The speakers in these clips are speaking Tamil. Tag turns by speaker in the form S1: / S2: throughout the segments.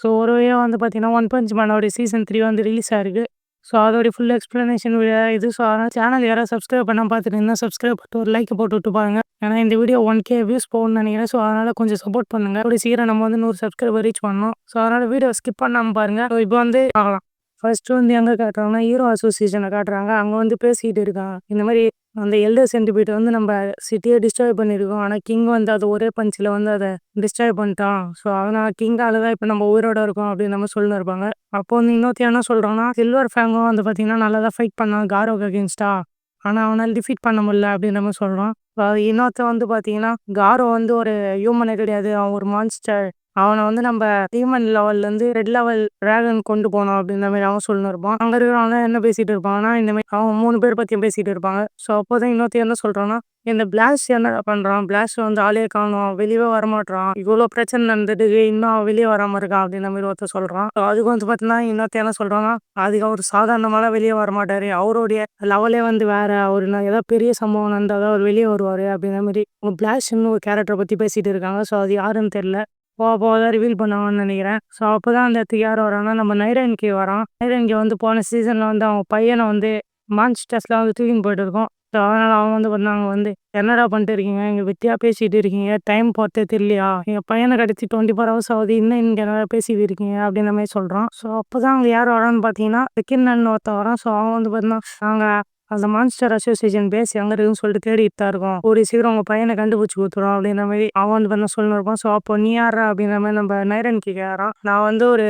S1: ஸோ ஒரு வழியா வந்து பார்த்தீங்கன்னா, ஒன் பஞ்ச் மேனோட சீசன் 3 வந்து ரிலீஸ் ஆயிருக்கு. ஸோ அதோடைய ஃபுல் எக்ஸ்ப்ளனேஷன் வீடியோ இது. ஸோ அதனால சேனல் யாராவது சப்ஸ்கிரைப் பண்ணாம பார்த்துட்டு இருந்தா சப்ஸ்கிரைப் பண்ணிட்டு ஒரு லைக் போட்டு விட்டு பாருங்க. ஏன்னா இந்த வீடியோ 1K வியூஸ் போகும்னு நினைக்கிறேன். ஸோ அதனால கொஞ்சம் சப்போர்ட் பண்ணுங்க. கூடிய சீக்கிரம் நம்ம வந்து 100 சப்ஸ்கிரைபர் ரீச் பண்ணணும். ஸோ அதனால வீடியோ ஸ்கிப் பண்ணாம பாருங்க. ஸோ இப்போ வந்து பார்க்கலாம். ஃபர்ஸ்ட்டு வந்து எங்கே காட்டுறாங்கன்னா, ஹீரோ அசோசியேஷனை காட்டுறாங்க. அங்கே வந்து பேசிக்கிட்டு இருக்காங்க. இந்த மாதிரி அந்த எல்டர் சென்டிபீட் வந்து நம்ம சிட்டியை டிஸ்ட்ராய் பண்ணியிருக்கோம். ஆனால் கிங் வந்து அது ஒரே பஞ்சில் வந்து அதை டிஸ்ட்ராய் பண்ணிட்டான். ஸோ அதனால் கிங்கால தான் இப்போ நம்ம உயிரோட இருக்கோம் அப்படின்னு நம்ம சொல்லிருப்பாங்க. அப்போ வந்து இன்னொருத்தி என்ன சொல்கிறான்னா, சில்வர் ஃபேங்கும் வந்து பார்த்தீங்கன்னா நல்லா தான் ஃபைட் பண்ணான் காரோக்கு அகேன்ஸ்டா. ஆனால் அவனால் டிஃபீட் பண்ண முடியல அப்படின்னு நம்ம சொல்கிறோம். இன்னொருத்த வந்து பார்த்தீங்கன்னா, காரோ வந்து ஒரு ஹியூமனே கிடையாது, அவன் ஒரு மான்ஸ்டர். அவனை வந்து நம்ம டீமன் லெவல்லேருந்து ரெட் லெவல் டிராகன் கொண்டு போனோம் அப்படின்ற மாதிரி அவன் சொல்லின்னு இருப்பான். அங்கே இருக்கிறவங்க என்ன பேசிகிட்டு இருப்பாங்கன்னா, இந்த மாதிரி அவன் 3 பேர் பற்றியும் பேசிகிட்டு இருப்பாங்க. ஸோ அப்போ தான் இன்னொருத்தி என்ன சொல்கிறான்னா, இந்த பிளாஸ்ட் என்ன பண்ணுறான், பிளாஸ்ட் வந்து ஆளே காணும், வெளியவே வரமாட்டான், இவ்வளோ பிரச்சனை நடந்துட்டு இன்னும் அவன் வெளியே வராமல் இருக்கான் அப்படின்ற மாதிரி ஒருத்தர் சொல்கிறான். அதுக்கு வந்து பார்த்தீங்கன்னா இன்னொருத்த என்ன சொல்கிறான்னா, அதுக்கு அவர் சாதாரணமாக வெளியே வரமாட்டார், அவருடைய லெவலே வந்து வேறு, அவர் ஏதாவது பெரிய சம்பவம் நடந்தால் தான் அவர் வெளியே வருவார் அப்படின்ற மாதிரி பிளாஸ்ட்னு ஒரு கேரக்டரை பற்றி பேசிகிட்டு இருக்காங்க. ஸோ அது யாருன்னு தெரில, போக போக தான் ரிவீல் பண்ணுவாங்கன்னு நினைக்கிறேன். ஸோ அப்போ தான் அந்த இடத்துக்கு யார் வரான்னா, நம்ம நைரன்கே வரான். நைரன்கே வந்து போன சீசனில் வந்து அவன் பையனை வந்து மான்ஸ்டர்ஸ்லாம் வந்து தூக்கின்னு போயிட்டு இருக்கோம். ஸோ அதனால் அவன் வந்து பண்ணாங்க வந்து, என்னடா பண்ணிட்டு இருக்கீங்க, இங்கே வெட்டியாக பேசிகிட்டு இருக்கீங்க, டைம் போகிறதே தெரியலையா, எங்கள் பையனை கிடச்சி 24 hours ஆகுது, இன்னும் இங்கே என்னடா பேசிகிட்டு இருக்கீங்க அப்படின்ற மாதிரி சொல்கிறான். ஸோ அப்போ தான் அங்கே யார் வரான்னு பார்த்தீங்கன்னா, செகண்ட் ஒருத்தன் வரான். ஸோ அவன் வந்து பார்த்தீங்கன்னா, நாங்கள் அந்த மான்ஸ்டர் அசோசியேஷன் பேஸ் எங்கே இருக்குன்னு சொல்லிட்டு தேடிட்டு தான் இருக்கோம், ஒரு சீக்கிரம் உங்கள் பையனை கண்டுபிடிச்சி கொடுத்துரும் அப்படின்ற மாதிரி அவன் வந்து பண்ண சொல்லிருப்பான். ஸோ அப்போ நீ யாரா அப்படின்ற மாதிரி நம்ம நைரன்கே கேட்குறான். நான் வந்து ஒரு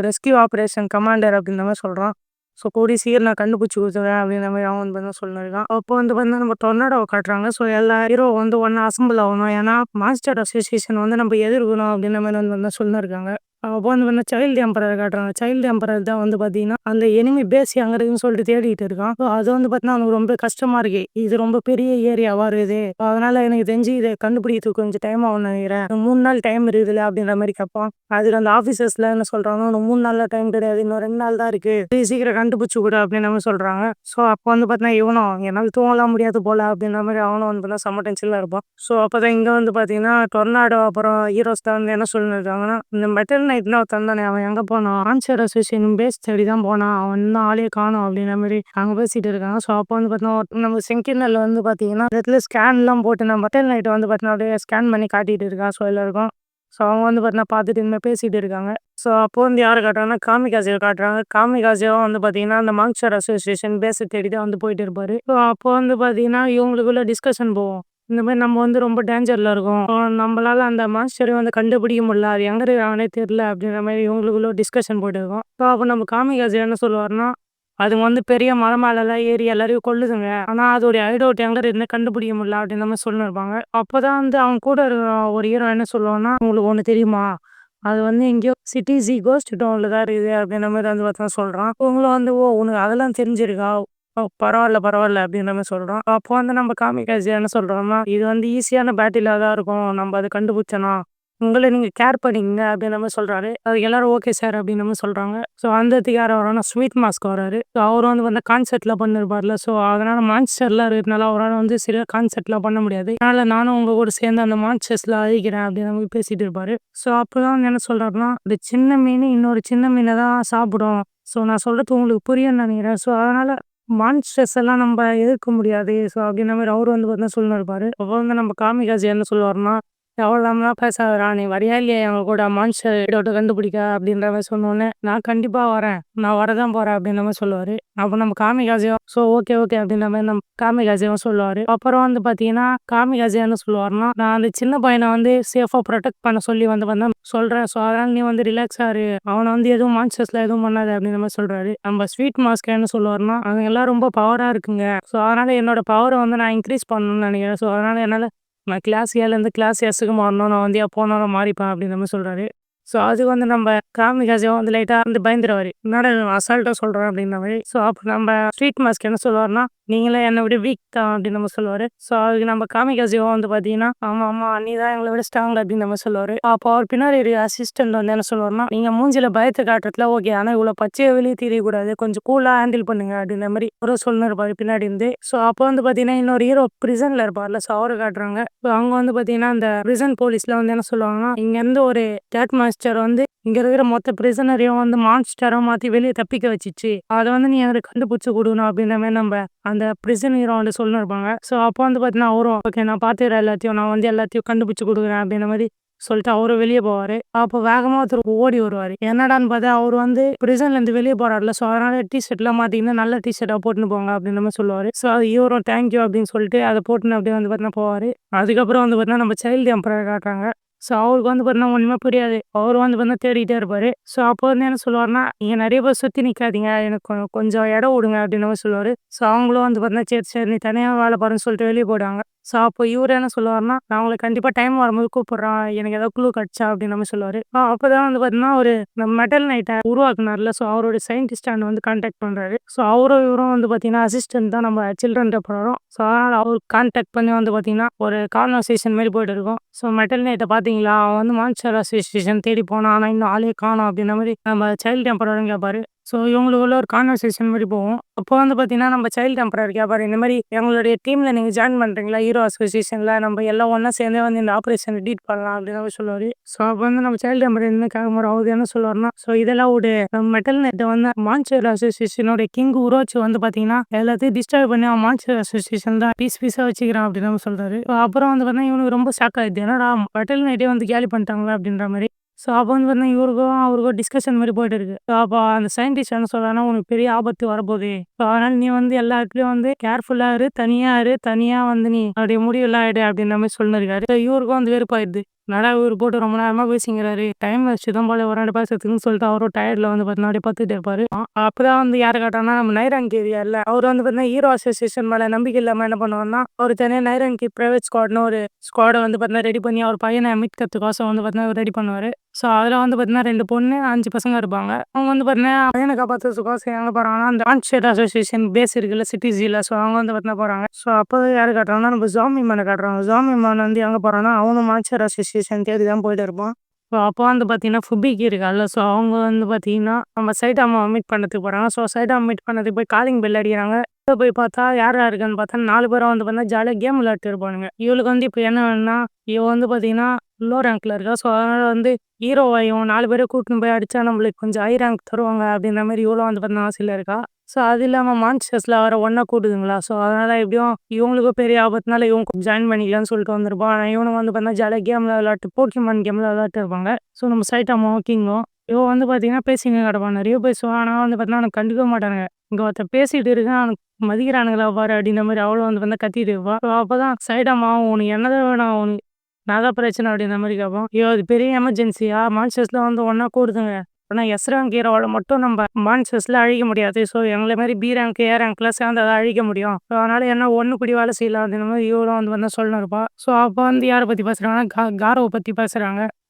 S1: ரெஸ்கியூ ஆப்ரேஷன் கமாண்டர் அப்படின்ற மாதிரி சொல்கிறான். ஸோ கூடிய சீக்கிரம் நான் கண்டுபிடிச்சி கொடுத்துருவேன் அப்படின்ற மாதிரி அவன் வந்து பண்ண சொல்லிருக்கான். அப்போ வந்து பார்த்தீங்கன்னா நம்ம டொர்னாடோவை காட்டுறாங்க. ஸோ எல்லா ஹீரோ வந்து ஒன்றா அசம்பிள் ஆகணும், ஏன்னா மான்ஸ்டர் அசோசியேஷன் வந்து நம்ம எதிர்க்கணும் அப்படின்ற மாதிரி வந்து சொல்லியிருக்காங்க. அப்போ வந்து பார்த்தீங்கன்னா சைல்டு எம்பரர் காட்டுறாங்க. சைல்டு எம்பரர் தான் வந்து பார்த்தீங்கன்னா அந்த எனிமி பேஸ் எங்கே இருக்குன்னு சொல்லிட்டு தேடிட்டு இருக்கான். ஸோ அது வந்து பார்த்தீங்கன்னா அவனுக்கு ரொம்ப கஷ்டமாக இருக்கு, இது ரொம்ப பெரிய ஏரியாவாக இருக்குது, அதனால எனக்கு தெரிஞ்சு இதை கண்டுபிடிக்கிறதுக்கு கொஞ்சம் டைம் ஆகும்னு நினைக்கிறேன், 3 நாள் டைம் இருக்குதுல்ல அப்படின்ற மாதிரி கேட்பான். அதுக்கு அந்த ஆஃபீஸர்ஸில் என்ன சொல்கிறாங்க, இன்னும் 3 நாளில் டைம் கிடையாது, இன்னும் 2 நாள் தான் இருக்குது, சீக்கிரம் கண்டுபிடிச்சி கூட அப்படின்னு நம்ம சொல்கிறாங்க. ஸோ அப்போ வந்து பார்த்தீங்கன்னா இவனும் என்னால் தூங்கலாம் முடியாது போல அப்படின்ற மாதிரி அவனும் வந்து பார்த்தீங்கன்னா செம்ம டென்ஷனில் இருப்பான். ஸோ அப்போ தான் இங்கே வந்து பார்த்தீங்கன்னா டொர்னாடோ அப்புறம் ஹீரோஸ் தான் வந்து என்ன சொல்லியிருக்காங்கன்னா, இந்த மெட்டல் நைட்னா தந்தானே அவன் எங்கே போனான், மான்ஸ்டர் அசோசியேஷன் பேஸ் தேடி தான் போனான், அவன் இன்னும் ஆளே காணும் அப்படின்ற மாதிரி அங்கே பேசிட்டு இருக்காங்க. ஸோ அப்போ வந்து பார்த்தீங்கன்னா நம்ம செங்கினல் வந்து பார்த்தீங்கன்னா இடத்துல ஸ்கேன்லாம் போட்டு நம்ம மெட்டல் நைட்டை வந்து பார்த்தீங்கன்னா அப்படியே ஸ்கேன் பண்ணி காட்டிட்டு இருக்கான். ஸோ எல்லாருக்கும் ஸோ அவங்க வந்து பார்த்தீங்கன்னா பார்த்துட்டு இனிமேல் பேசிகிட்டு இருக்காங்க. ஸோ அப்போ வந்து யாரை காட்டுறாங்கன்னா காமிகாசியை காட்டுறாங்க. காமிகாசியும் வந்து பார்த்தீங்கன்னா அந்த மான்ஸ்டர் அசோசியேஷன் பேஸை தேடி தான் வந்து போயிட்டு இருப்பாரு. ஸோ அப்போ வந்து பார்த்தீங்கன்னா இவங்களுக்குள்ள டிஸ்கஷன் போவோம், இந்த மாதிரி நம்ம வந்து ரொம்ப டேஞ்சரில் இருக்கோம், நம்மளால அந்த மான்ஸ்டரையும் வந்து கண்டுபிடிக்க முடியல, அது எங்கே இருக்காங்கன்னே தெரியல அப்படின்ற மாதிரி இவங்களுக்குள்ள டிஸ்கஷன் போயிட்டு இருக்கோம். ஸோ அப்போ நம்ம காமிகாசி என்ன சொல்லுவார்னா, அது வந்து பெரிய மலை மேலெல்லாம் ஏறி எல்லாரையும் கொல்லுதுங்க, ஆனால் அதோடைய ஐடோட் எங்கே இருக்குன்னு கண்டுபிடிக்க முடியல அப்படின்னு நம்ம சொல்லிருப்பாங்க. அப்போ தான் வந்து அவங்க கூட இருக்கிற ஒரு ஹீரோ என்ன சொல்லுவான்னா, உங்களுக்கு ஒன்று தெரியுமா, அது வந்து எங்கேயோ சிட்டி ஜி கோஸ்ட் டவுனில் தான் இருக்குது அப்படின்ற மாதிரி வந்து பார்த்தா சொல்கிறான். இவங்களும் வந்து ஓ உனக்கு அதெல்லாம் தெரிஞ்சிருக்கா, ஓ பரவாயில்ல பரவாயில்ல அப்படின்ற மாதிரி சொல்கிறோம். அப்போ வந்து நம்ம காமிகாசி என்ன சொல்கிறோம்னா, இது வந்து ஈஸியான பேட்டிலாக தான் இருக்கும், நம்ம அதை கண்டுபிடிச்சோன்னா உங்களை நீங்கள் கேர் பண்ணிக்கங்க அப்படின்ற மாதிரி சொல்கிறாரு. அதுக்கு எல்லாரும் ஓகே சார் அப்படின்ற மாதிரி சொல்கிறாங்க. ஸோ அந்த இடத்துக்கு யார் வரோன்னா ஸ்வீட் மாஸ்க் வராரு. ஸோ அவரும் வந்து வந்து கான்செர்ட்லாம் பண்ணிருப்பார்ல, ஸோ அதனால் மான்ஸ்டர்லாம் இருக்கிறதுனால அவரால் வந்து சரியாக கான்செர்ட்லாம் பண்ண முடியாது, அதனால் நானும் உங்கள் கூட சேர்ந்து அந்த மான்ஸ்டர்ஸ்லாம் அழிக்கிறேன் அப்படின்ற மாதிரி பேசிகிட்டு இருப்பார். ஸோ அப்போ தான் என்ன சொல்கிறாருன்னா, இந்த சின்ன மீன் இன்னொரு சின்ன மீனை தான் சாப்பிடும், ஸோ நான் சொல்கிறது உங்களுக்கு புரியும்னு நினைக்கிறேன், ஸோ அதனால் மான்ஸ்டர்ஸ் எல்லாம் நம்ம எதிர்க்க முடியாது, ஸோ அப்படின்ற மாதிரி அவர் வந்து பார்த்தா சொல்லிருப்பாரு. அப்போ வந்து நம்ம காமிகாசி என்ன சொல்லுவார்னா, எவ்வளோலாம் பேசாதடா, நீ வரியா இல்லையா எங்கள் கூட மான்ஸ்டர் ஐடோட்டை கண்டுபிடிக்க அப்படின்ற மாதிரி சொன்னோன்னே, நான் கண்டிப்பாக வரேன், நான் வரதான் போகிறேன் அப்படின்ற மாதிரி சொல்லுவார். அப்போ நம்ம காமிகாசியும் ஸோ ஓகே ஓகே அப்படின்ற மாதிரி நம்ம காமிகாசியும் சொல்லுவார். அப்புறம் வந்து பார்த்தீங்கன்னா காமிகாசி என்ன சொல்லுவார்னா, நான் அந்த சின்ன பையனை வந்து சேஃபாக ப்ரொடெக்ட் பண்ண சொல்லி வந்து சொல்கிறேன், ஸோ அதனால் நீ வந்து ரிலாக்ஸாக இரு, அவனை வந்து எதுவும் மான்ஸ்டர்ஸில் எதுவும் பண்ணாது அப்படின்ற மாதிரி சொல்கிறாரு. நம்ம ஸ்வீட் மாஸ்க் என்ன சொல்லுவார்னா, அவங்க எல்லாம் ரொம்ப பவராக இருக்குங்க, ஸோ அதனால் என்னோட பவரை வந்து நான் இன்க்ரீஸ் பண்ணணும்னு நினைக்கிறேன், ஸோ அதனால் என்னால் நான் கிளாஸ் ஏலேருந்து கிளாஸ் எஸ்ஸுக்கு மாறணும், நான் வந்து எப்போ வேணாலும் மாறிப்பேன் அப்படின்ற மாதிரி சொல்கிறாரு. ஸோ அதுக்கு வந்து நம்ம காமிகாசியும் வந்து லைட்டாக வந்து பயந்துருவார், என்னடா அசால்ட்டாக சொல்கிறேன் அப்படின்ற மாதிரி. ஸோ அப்போ நம்ம ஸ்வீட் மாஸ்க் என்ன சொல்லுவார்னா, நீங்களே என்னை விட வீக் தான் அப்படின்னு நம்ம சொல்லுவார். ஸோ அதுக்கு நம்ம காமிகாசியும் வந்து பார்த்தீங்கன்னா, ஆமாம் ஆமாம் நீ தான் எங்களை விட ஸ்ட்ராங் அப்படின்னு நம்ம சொல்லுவார். அப்போ அவர் பின்னாடி அசிஸ்டன்ட் வந்து என்ன சொல்லுவார்னா, நீங்கள் மூஞ்சில் பயத்தை காட்டுறதுல ஓகே, ஆனால் இவ்வளோ பச்சையை வெளியே தெரியக்கூடாது, கொஞ்சம் கூலாக ஹேண்டில் பண்ணுங்க அப்படின்ற மாதிரி ஒரு சொல்லிருப்பார் பின்னாடி இருந்து. ஸோ அப்போ வந்து பார்த்தீங்கன்னா இன்னொரு ஹீரோ பிரிசனில் இருப்பார்ல, ஸோ அவரை காட்டுறாங்க. ஸோ அவங்க வந்து பார்த்தீங்கன்னா அந்த பிரிசன் போலீஸில் வந்து என்ன சொல்லுவாங்கன்னா, இங்கேருந்து ஒரு டேட் மாஸ்டர் மான்ஸ்டர் வந்து இங்க இருக்கிற மொத்த பிரிசனரையும் வந்து மான்ஸ்டரா மாத்தி வெளியே தப்பிக்க வச்சுச்சு. அதை வந்து நீ எனக்கு கண்டுபிடிச்சு கொடுக்கணும் அப்படின்ற மாதிரி நம்ம அந்த பிரிசன் ஹீரோ வந்து சொல்லிருப்பாங்க. ஸோ அப்போ வந்து பார்த்தீங்கன்னா அவரும் ஓகே நான் பார்த்துக்கிறேன் எல்லாத்தையும், நான் வந்து எல்லாத்தையும் கண்டுபிடிச்சு கொடுக்குறேன் அப்படின்ற மாதிரி சொல்லிட்டு அவரும் வெளியே போவாரு. அப்போ வேகமா ஒருத்தர் ஓடி வருவாரு. என்னடான்னு பார்த்தா அவர் வந்து பிரிசன்ல இருந்து வெளியே போறாருல. ஸோ அதனால டிஷர்ட்லாம் மாத்திங்கன்னா நல்ல டிஷர்ட்டா போட்டுன்னு போங்க அப்படின்ற மாதிரி சொல்லுவாரு. ஸோ இவரும் தேங்க்யூ அப்படின்னு சொல்லிட்டு அதை போட்டுன்னு அப்படியே வந்து பார்த்தீங்கன்னா போவாரு. அதுக்கப்புறம் வந்து பார்த்தீங்கன்னா நம்ம சைல்டு எம்பரர் காட்டுறாங்க. ஸோ அவருக்கு வந்து பார்த்தீங்கன்னா ஒன்றுமே புரியாது. அவர் வந்து பார்த்தீங்கன்னா தேடிட்டே இருப்பாரு. ஸோ அப்போ வந்து என்ன சொல்லுவாருன்னா, நீங்க நிறைய பேர் சுற்றி நிற்காதீங்க, எனக்கு கொஞ்சம் இடம் விடுங்க அப்படின்ற மாதிரி சொல்லுவாரு. ஸோ அவங்களும் வந்து பார்த்தீங்கன்னா சரி சரி நீ தனியாக வேலை பாருன்னு சொல்லிட்டு வெளியே போயிடுவாங்க. ஸோ அப்போ இவரு என்ன சொல்லுவாருன்னா, நான் உங்களுக்கு கண்டிப்பாக டைம் வரும்போது கூப்பிடுறேன், எனக்கு ஏதாவது குழு கிடச்சா அப்படின்ற மாதிரி சொல்லுவாரு. அப்போதான் வந்து பார்த்தீங்கன்னா ஒரு நம்ம மெட்டல் நைட்டை உருவாக்குனார்ல. ஸோ அவருடைய சயின்டிஸ்ட் வந்து கான்டாக்ட் பண்ணுறாரு. ஸோ அவரும் இவரும் வந்து பார்த்தீங்கன்னா அசிஸ்டன்ட் தான் நம்ம சில்ட்ரன் போகிறோம். ஸோ அதனால் அவர் கான்டாக்ட் பண்ணி வந்து பார்த்தீங்கன்னா ஒரு கான்வர்சேஷன் மாதிரி போயிட்டு இருக்கும். ஸோ மெட்டல் நைட்டை பார்த்தீங்களா, அவன் வந்து மான்ஸ்டர் அசோசியேஷன் தேடி போனான், ஆனால் இன்னும் ஆளே காணோம் அப்படின்ற மாதிரி நம்ம சைல்டு டெம்பரரும் கேட்பாரு. ஸோ இவங்களுக்குள்ள ஒரு கான்வர்சேஷன் மாதிரி போகும். அப்போ வந்து பார்த்தீங்கன்னா நம்ம சைல்டு டெம்பரர் கேட்பாரு, இந்த மாதிரி எங்களுடைய டீமில் நீங்கள் ஜாயின் பண்ணுறீங்களா ஹீரோ அசோசியேஷனில், நம்ம எல்லாம் ஒன்றா சேர்ந்தே வந்து இந்த ஆப்ரேஷன் லீட் பண்ணலாம் அப்படின்னு மாதிரி சொல்லுவார். ஸோ அப்போ வந்து நம்ம சைல்டு டெம்பரர் என்ன கேட்கும்போது அவர் என்ன சொல்லுவார்னா, ஸோ இதெல்லாம் ஒரு மெட்டல் நெட்டை வந்து மான்ஸ்டர் அசோசியேஷனோட கிங் உரோச்சு வந்து பார்த்தீங்கன்னா எல்லாத்தையும் டிஸ்டர்ப் பண்ணி அவன் மான்ஸ்டர் அசோசியேஷன் தான் பீஸாக வச்சுக்கிறான் அப்படின்னு நம்ம சொல்கிறாரு. அப்புறம் வந்து பார்த்தீங்கன்னா இவனுக்கு ரொம்ப ஷாக் ஆகிடுது, என்னடா மெட்டல் நைட்டே வந்து கேலி பண்ணிட்டாங்களா அப்படின்ற மாதிரி. ஸோ அப்போ வந்து பார்த்தீங்கன்னா இவருக்கும் அவருக்கும் டிஸ்கஷன் மாதிரி போயிட்டு இருக்கு. ஸோ அப்போ அந்த சயின்டிஸ்ட் என்ன சொல்கிறாங்கன்னா, உனக்கு பெரிய ஆபத்து வரப்போகுது, ஸோ அதனால் நீ வந்து எல்லா இடத்துலையும் வந்து கேர்ஃபுல்லாக தனியாக வந்து நீ அப்படியே முடிவெல்லாம் ஆகிடு அப்படின்ற மாதிரி சொல்லிருக்காரு. ஸோ இவருக்கும் வந்து வெறுப்பாயிடுது, நடா இவர் போட்டு ரொம்ப நேரமாக பேசிங்கிறாரு, டைம் வச்சு தான் போல ஒரு ரெண்டு பேசுறதுக்குன்னு சொல்லிட்டு அவரும் டயர்டில் வந்து பார்த்தீங்கன்னா அப்படியே பார்த்துட்டு இருப்பாரு. அப்போதான் வந்து யாரை காட்டானா நம்ம நைராங்கி ஏரியா இல்லை, அவர் வந்து பார்த்தீங்கன்னா ஹீரோ அசோசியேஷன் மேலே நம்பிக்கை இல்லாமல் என்ன பண்ணுவார்னா, ஒரு தனியாக நைராங்கி பிரைவேட் ஸ்குவாட்னு ஒரு ஸ்குவாடை வந்து பார்த்தீங்கன்னா ரெடி பண்ணி அவர் பையனை மீட்கிறதுக்கோசம் வந்து பார்த்தீங்கன்னா ரெடி பண்ணுவார். ஸோ அதில் வந்து பார்த்தீங்கன்னா 2 பொண்ணு 5 பசங்க இருப்பாங்க. அவங்க வந்து பார்த்தீங்கன்னா பையனை காப்பாற்றுறதுக்கோசம் எங்கே போகிறாங்கன்னா அந்த மான்ஸ்டர் அசோசியேஷன் பேஸ் இருக்குல்ல சிட்டிஸில். ஸோ அவங்க வந்து பார்த்தீங்கன்னா போகிறாங்க. ஸோ அப்போ யார் காட்டுறாங்கன்னா நம்ம ஜாம்பி மேனை காட்டுறாங்க. ஜாம்பி மேன் வந்து எங்கே போகிறான்னா அவனும் மான்ஸ்டர் அசோசியேஷன் தேடி தான் போயிட்டு இருப்பான். ஸோ அப்போ வந்து பார்த்தீங்கன்னா ஃபுபிக்கு இருக்கால. ஸோ அவங்க வந்து பார்த்தீங்கன்னா நம்ம சைட்டாமாவை மீட் பண்ணுறதுக்கு போகிறாங்க. ஸோ சைட்டாமா மீட் பண்ணுறதுக்கு போய் காலிங் பெல் அடிக்கிறாங்க. போய் பார்த்தா யார் யாருக்குன்னு பார்த்தா 4 பேரும் வந்து பார்த்தீங்கன்னா ஜாலியாக கேம் விளையாட்டு இருப்பானுங்க. இவளுக்கு வந்து இப்போ என்ன வேணும்னா, இவ வந்து பார்த்தீங்கன்னா லோ ரேங்க்ல இருக்கா. ஸோ அதனால் வந்து ஹீரோவையும் 4 பேரை கூட்டின்னு போய் அடித்தா நம்மளுக்கு கொஞ்சம் ஹை ரேங்க் தருவாங்க அப்படின்ற மாதிரி இவ்வளோ வந்து பார்த்தீங்கன்னா ஆசையில் இருக்கா. ஸோ அது இல்லாமல் மான்ஸ்டர்ஸில் வர ஒன்றா கூடுதுங்களா. ஸோ அதனால் எப்படியும் இவங்களுக்கும் பெரிய ஆபத்துனால இவங்க ஜாயின் பண்ணிக்கலாம்னு சொல்லிட்டு வந்திருப்பான். ஆனால் இவனுக்கு வந்து பார்த்தீங்கன்னா ஜாலியாக கேமில் விளையாட்டு போக்கிமான் கேமில் விளையாட்டு இருப்பாங்க. ஸோ நம்ம சைட்டாமாவும் கிங்கும் இவன் வந்து பார்த்தீங்கன்னா பேசிங்க கிடப்பான், நிறைய பேசுவான். ஆனால் வந்து பார்த்தீங்கன்னா அவனுக்கு கண்டுக்க மாட்டானுங்க. இங்கே ஒருத்தர் பேசிகிட்டு இருக்கான், அவனுக்கு மதிக்கிறானுங்களா பாரு அப்படின்ற மாதிரி அவளும் வந்து பார்த்தா கத்திட்டு இருப்பா. ஸோ அப்போ தான் சைடாமாவும் உனக்கு என்னதான் வேணும், உனக்கு நான் பிரச்சனை அப்படின்ற மாதிரி கேட்போம். ஐயோ அது பெரிய எமர்ஜென்சியா, மான்ஸ்டர்ஸில் வந்து ஒன்றா கூடுதுங்க, ஆனால் எஸ் ரேங்க் ஹீரோவால் மட்டும் நம்ம மான்ஸ்டர்ஸில் அழிக்க முடியாது. ஸோ எங்களை மாதிரி பி ரேங்க் ஏ ரேங்க்லாம் சேர்ந்து அதை அழிக்க முடியும். ஸோ அதனால் என்ன ஒன்று கூடி வேலை செய்யலாம் அப்படின்ற மாதிரி இவரும் வந்து வந்து சொல்லணும் இருப்பா. ஸோ அப்போ வந்து யாரை பற்றி பேசுகிறாங்கன்னா காரோவை பற்றி பேசுகிறாங்க.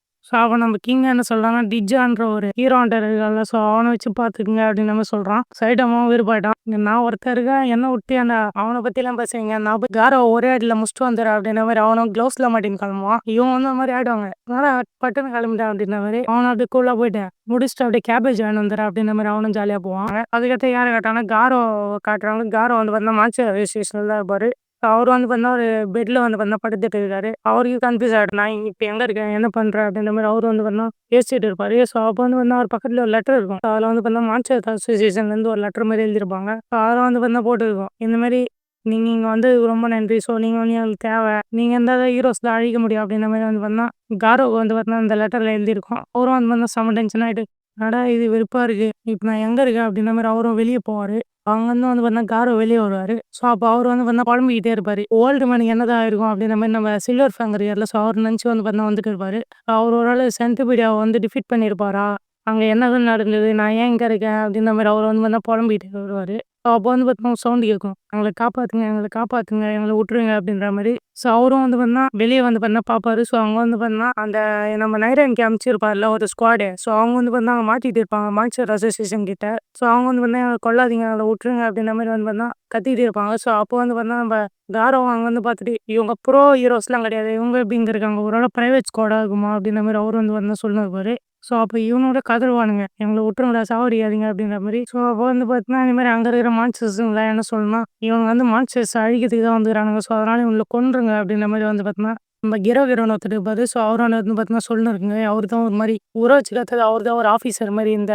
S1: ஸோ அவன் நம்ம கிங் என்ன சொல்கிறாங்கன்னா டிஜான்ற ஒரு ஹீரோன்டர் இருக்கான்ல. ஸோ அவனை வச்சு பார்த்துக்குங்க அப்படின்னு நம்ம சொல்கிறான். சைடமாக விருப்பாயிட்டான், நான் ஒருத்தர் இருக்கேன் என்ன விட்டு அந்த அவனை பற்றிலாம் பேசுவீங்க, நான் போய் காரோ ஒரே அடியில் முடிச்சுட்டு வந்துடுறேன் அப்படின்ற மாதிரி அவனும் க்ளவுஸில் மாட்டின்னு கிளம்புவான். இவன் வந்து அந்த மாதிரி ஆகிடுவாங்க, அதனால் பட்டுன்னு கிளம்பிட்டான் அப்படின்ற மாதிரி அவனை அப்படி கூலாக போயிட்டேன் முடிச்சுட்டு அப்படியே கேபேஜ் வேணும் வந்துடுறேன் அப்படின்ற மாதிரி அவனும் ஜாலியாக போவாங்க. அதுக்கடுத்து யாரை காட்டாங்கன்னா காரோ காட்டுறாங்க. காரோ வந்து பார்த்தா மான்ஸ்டர் அசோசியேஷனில் தான் இருப்பார். அவர் வந்து பார்த்தா ஒரு பெட்டில் வந்து பார்த்தா படுத்துட்டு இருக்காரு. அவருக்கு கன்ஃபியூஸ் ஆகிடும், நான் இப்போ எங்கே இருக்கேன் என்ன பண்ணுறேன் அப்படின்ற மாதிரி அவர் வந்து பார்த்தா யோசிச்சுட்டு இருப்பார். ஸோ அப்போ வந்து பார்த்தா அவர் பக்கத்தில் ஒரு லெட்டர் இருக்கும். அதில் வந்து பார்த்தா மான்ஸ்டர் அசோசியேஷன்லேருந்து ஒரு லெட்டர் மாதிரி எழுதியிருப்பாங்க. அதில் வந்து பார்த்தா போட்டுருக்கோம், இந்த மாதிரி நீங்கள் இங்கே வந்து ரொம்ப நன்றி, ஸோ நீங்கள் வந்து எங்களுக்கு தேவை, நீங்கள் எந்த ஹீரோஸ் தான் அழிக்க முடியும் அப்படின்ற மாதிரி வந்து பார்த்தா காரோவுக்கு வந்து பார்த்தா அந்த லெட்டரில் எழுதியிருக்கோம். அவரும் வந்து பார்த்தா செம்ம டென்ஷன் ஆகிட்டு, அடா இது வெறுப்பாக இருக்குது, இப்போ நான் எங்கே இருக்கேன் அப்படின்ற மாதிரி அவரும் வெளியே போவார். அங்கேருந்து வந்து பார்த்தீங்கன்னா காரோ வெளியே வருவார். ஸோ அப்போ அவர் வந்து பார்த்தீங்கன்னா குழம்பிக்கிட்டே இருப்பார், ஓல்டு மேனுக்கு என்னதான் இருக்கும் அப்படின்ற மாதிரி நம்ம சில்வர் ஃபேங்கர் ஏரில். ஸோ அவர் நினச்சி வந்து பார்த்தீங்கன்னா வந்துட்டு இருப்பார். அவர் ஒரு ஆள் சென்டிபீடியாவை வந்து டிஃபீட் பண்ணியிருப்பாரா, அங்கே என்னதான் நடந்தது, நான் ஏன் இங்கே இருக்கேன் அப்படின்ற மாதிரி அவர் வந்து பார்த்தீங்கன்னா புலம்பிக்கிட்டே வருவார். ஸோ அப்போ வந்து பார்த்தீங்கன்னா சவுண்டு கேட்கும், எங்களை காப்பாற்றுங்க எங்களை விட்டுருங்க அப்படின்ற மாதிரி. ஸோ அவரும் வந்து பார்த்தீங்கன்னா வெளியே வந்து பார்த்தீங்கன்னா பார்ப்பாரு. ஸோ அவங்க வந்து பார்த்தீங்கன்னா அந்த நம்ம நைராங்கி அமைச்சிருப்பார்ல ஒரு ஸ்குவாடு. ஸோ அவங்க வந்து பார்த்தீங்கன்னா அங்கே மாட்டிகிட்டு இருப்பாங்க மான்ஸ்டர் அசோசியேஷன் கிட்ட. ஸோ அவங்க வந்து பார்த்தீங்கன்னா கொள்ளாதீங்க எங்களை விட்டுருங்க அப்படின்ற மாதிரி வந்து பார்த்தீங்கன்னா கத்திட்டு இருப்பாங்க. ஸோ அப்போ வந்து பார்த்தீங்கன்னா நம்ம காரோ அங்கே வந்து பார்த்துட்டு இவங்க ப்ரோ ஹீரோஸ்லாம் கிடையாது, இவங்க எப்படி இங்கே இருக்காங்க, ஒரு வேளை ப்ரைவேட் ஸ்குவாடாக இருக்குமா அப்படின்ற மாதிரி அவர் வந்து பார்த்தீங்கன்னா சொல்லிருப்பாரு. ஸோ அப்போ இவனோட கதறுவானுங்க, எங்களை விட்டுருங்களா சாவடியாதீங்க அப்படின்ற மாதிரி. ஸோ அப்போ வந்து பார்த்தீங்கன்னா இந்த மாதிரி அங்கே இருக்கிற மான்ஸ்டர்ஸுங்களா என்ன சொல்லணும்னா, இவங்க வந்து மான்ஸ்டர்ஸ் அழிக்கிறதுக்கு தான் வந்துக்கிறானுங்க, ஸோ அதனால் இவங்களை கொன்றுங்க அப்படின்ற மாதிரி வந்து பார்த்தீங்கன்னா நம்ம ஹீரோன்னு ஒருத்தர் இருப்பாரு. ஸோ அவரு வந்து பார்த்தீங்கன்னா சொல்லிருக்குங்க. அவரு தான் ஒரு மாரி ஊற வச்சு கத்தது அவரு தான் ஒரு ஆஃபீசர் மாரி இந்த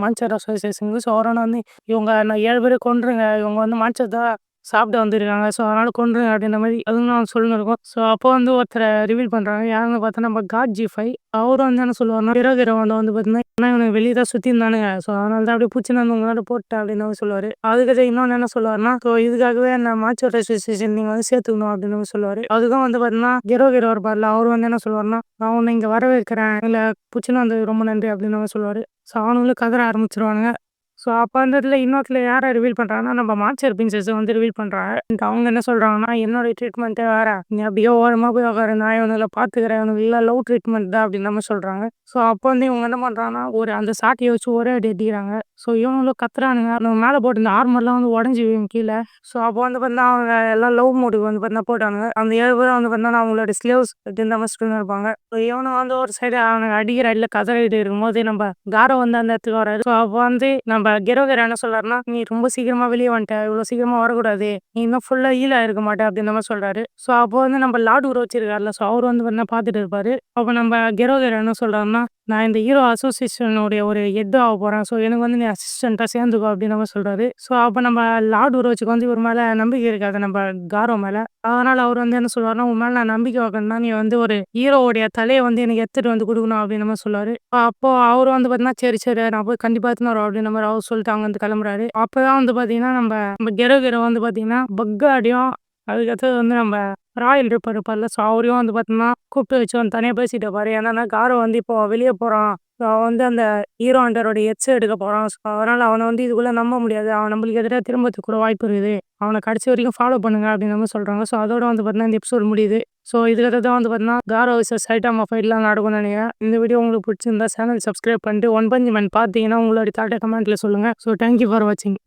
S1: மான்ஸ்டர் அசோசியேஷனுக்கு. ஸோ அவரான வந்து இவங்க நான் 7 பேர கொன்றுங்க. இவங்க வந்து மான்ஸ்டர் தான் சாப்பிட வந்திருக்காங்க. ஸோ அதனால கொன்றுங்க அப்படின்ற மாரி அதுவும் நான் சொல்லிருக்கோம். ஸோ அப்போ வந்து ஒருத்தர ரிவீல் பண்றாங்க. யாருன்னு பார்த்தா நம்ம காட் G5 அவரும் வந்து என்ன சொல்லுவாருன்னா, ஹீரோ வந்து பார்த்தீங்கன்னா, "ஏன்னா இவனுங்க வெளிய தான் சுத்தியிருந்தானுங்க. ஸோ அதனால தான் அப்படியே புடிச்சுன்னு வந்து உங்களாண்ட போட்டேன்" அப்படின்னு அவர் சொல்லுவாரு. அதுக்கு இன்னொன்னு என்ன சொல்லுவாருன்னா, "ஸோ இதுக்காகவே என்ன மான்ஸ்டர் அசோசியேஷன் நீங்க வந்து சேர்த்துக்கணும்" அப்படின்னு அவர் சொல்லுவாரு. அதுக்கும் வந்து பார்த்தீங்கன்னா, ஹீரோ இருப்பார்ல, அவரு வந்து என்ன சொல்லுவாருன்னா, "நான் உன்ன இங்க வரவேற்கிறேன். இதுல புடிச்சுன்னு வந்ததுக்கு ரொம்ப நன்றி" அப்படின்னு அவர் சொல்லுவாரு. ஸோ அவனுங்களும் கதற ஆரம்பிச்சுருவானுங்க. ஸோ அப்ப அந்த இடத்துல இன்னொருத்தல யார ரிவீல் பண்றாங்கன்னா, நம்ம மான்ஸ்டர் பிரின்சஸ வந்து ரிவீல் பண்றாங்க. அவங்க என்ன சொல்றாங்கன்னா, "என்னோட ட்ரீட்மெண்ட்டே வேற. நீ அப்படியே ஓரமா போய் உட்காரு. நான் இவனுங்கள பார்த்துக்கிறேன். இவனுங்க எல்லாம் லவ் ட்ரீட்மெண்ட் தான்" அப்படின்ற மாரி சொல்றாங்க. ஸோ அப்போ வந்து இவங்க என்ன பண்றாங்கன்னா, ஒரு அந்த சாட்டைய வச்சு ஒரே அடி அடிக்கிறாங்க. ஸோ இவனுங்களும் கத்துறானுங்க. நம்ம மேல போட்டிருந்த ஆர்மர்லாம் வந்து உடைஞ்சு விழும் கீழ. ஸோ அப்போ வந்து பார்த்தீங்கன்னா, அவங்க எல்லாம் லவ் மோடுக்கு வந்து பார்த்தீங்கன்னா போட்டானுங்க. அந்த 7 பேரும் வந்து பார்த்தீங்கன்னா, அவங்களோட ஸ்லேவ்ஸ் அப்படின்ற மாரி சொல்லின்னு இருப்பாங்க. ஸோ இவனுங்க வந்து ஒரு சைடு அவனுங்க அடிக்கிற அடியில கதறிட்டு இருக்கும்போது, நம்ம காரோ வந்து அந்த இடத்துக்கு வராரு. ஸோ அப்போ வந்து நம்ம ஹீரோ என்ன சொல்றாருன்னா, "நீ ரொம்ப சீக்கிரமா வெளிய வந்துட்ட. இவ்வளோ சீக்கிரமா வரக்கூடாது. நீ இன்னும் ஃபுல்லா ஹீல் ஆயிருக்க மாட்ட" அப்படின்ற மாரி சொல்றாரு. ஸோ அப்போ வந்து நம்ம லார்ட் உரோச்சி இருக்கார்ல, ஸோ அவரு வந்து பார்த்தீங்கன்னா பார்த்துட்டு இருப்பாரு. அப்போ நம்ம ஹீரோ என்ன சொல்றாருன்னா, "நான் இந்த ஹீரோ அசோசியேஷனுடைய ஒரு ஹெட் ஆகப்போறேன். ஸோ எனக்கு வந்து நீ அசிஸ்டன்ட்டா சேர்ந்துக்கோ" அப்படின்ற மாரி சொல்றாரு. ஸோ அப்போ நம்ம லார்ட் உரோச்சிக்கு வந்து இவர் மேல நம்பிக்கை இருக்காது நம்ம காரோ மேல. அதனால அவரு வந்து என்ன சொல்லுவாருன்னா, "உன் மேல நான் நம்பிக்கை வைக்கணும்னா, நீ வந்து ஒரு ஹீரோவுடைய தலைய வந்து எனக்கு எடுத்துட்டு வந்து குடுக்கணும்" அப்படின்ற மாரி சொல்லுவாரு. அப்போ அவரு வந்து பார்த்தீங்கன்னா, "சரி, சரி நான் போய் கண்டிப்பா எடுத்துன்னு வரேன்" அப்படின்ற மாரி அவரு சொல்லிட்டு அங்கருந்து கிளம்புறாரு. அப்பதான் வந்து பார்த்தீங்கன்னா, நம்ம நம்ம ஹீரோ வந்து பார்த்தீங்கன்னா, பக்காடியும் அதுக்கடுத்தது வந்து நம்ம ராயல் இருப்பார்ல, ஸோ அவரையும் வந்து பார்த்தீங்கன்னா, கூப்பிட்டு வச்சு வந்து தனியா பேசிட்டு இருப்பாரு. என்னன்னா, காரோ வந்து இப்போ வெளிய போறான். ஸோ அவன் வந்து அந்த ஹீரோ ஹண்டரோட எட்ஸ எடுக்க போறான். ஸோ அதனால அவன வந்து இதுக்குள்ள நம்ப முடியாது. அவன் நம்மளுக்கு எதிரா திரும்பறதுக்கு கூட வாய்ப்பு இருக்குது. அவன கடைசி வரைக்கும் ஃபாலோ பண்ணுங்க அப்படின்ற மாரி சொல்றாங்க. ஸோ அதோட வந்து பார்த்தீங்கன்னா, இந்த எபிசோட் முடியுது. ஸோ இதுக்கடுத்து தான் வந்து பார்த்தீங்கன்னா, காரோ விசஸ் சைட்டாமா ஃபைட்லாம் நடக்கும்னு நினைக்கிறேன். இந்த வீடியோ உங்களுக்கு பிடிச்சிருந்தா சேனல் சப்ஸ்கிரைப் பண்ணிட்டு ஒன் பஞ்ச் மேன் பார்த்தீங்கன்னா, உங்களுடைய தாட்ட கமெண்ட்ல சொல்லுங்க. ஸோ தேங்க் யூ ஃபார் வாட்சிங்.